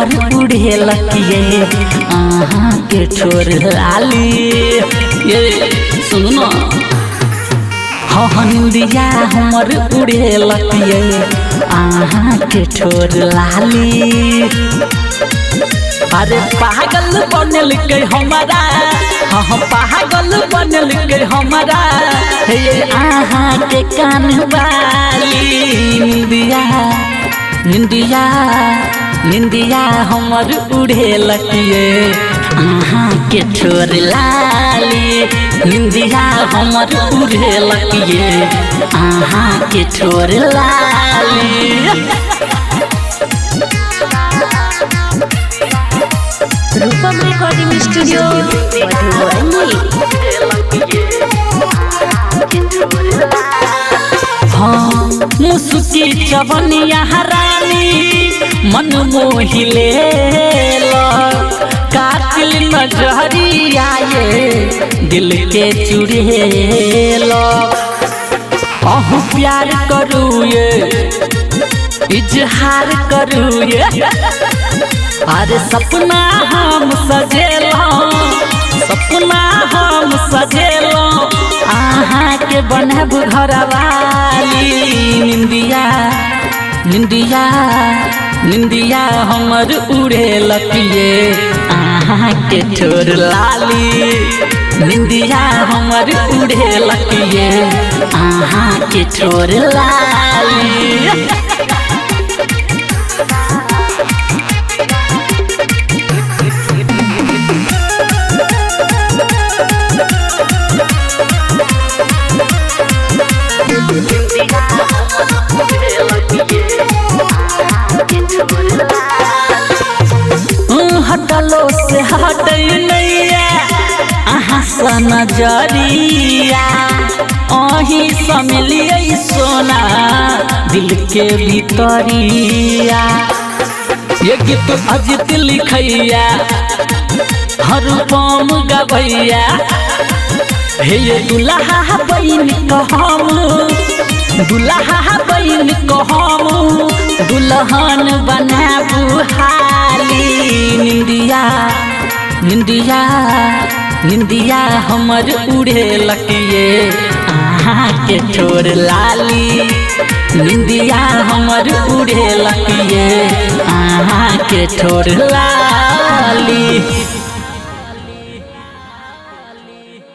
हमर उड़े लकिए आहा के ठोर लाली। ये सुनो ना हाँ निंदिया हमर उड़े लकिए आहा के ठोर लाली। अरे पागल बनल के हमारा हाँ पागल बनल के हमारा हे आहा के कान वाली। निंदिया निंदिया निंदिया हमर उड़े लकिए आहा के ठोर लाली। निंदिया हमर उड़े लकिए आहा के ठोर लाली। रूपम रिकॉर्डिंग स्टूडियो हाँ मुस्की चवनिया रानी मन मोहिले कातिल नजरिया ये दिल के चुड़ेल। अहू प्यार करू ये इजहार करू ये अरे सपना हम सजेलो सपना हम सजेलो आहा के बनब घरवाली। निंदिया निंदिया निंदिया हमर उड़े लकिए आहा के ठोर लाली। निंदिया हमर उड़े लकिए आहा के ठोर लाली। हटलो से हट नैया अहाँ सा नजरिया अही समिलिए सोना दिल के भीतरिया। ये गीत अजित लिखैया हर पम गवैया हे दुल्हा बहन कहम दुल्हा बहन कहम दुल्हन बनाबू हाली। निंदिया निंदिया निंदिया हमर उड़े लकिए आहा के ठोर लाली। निंदिया हमर उड़े लकिए आहा के ठोर लाली।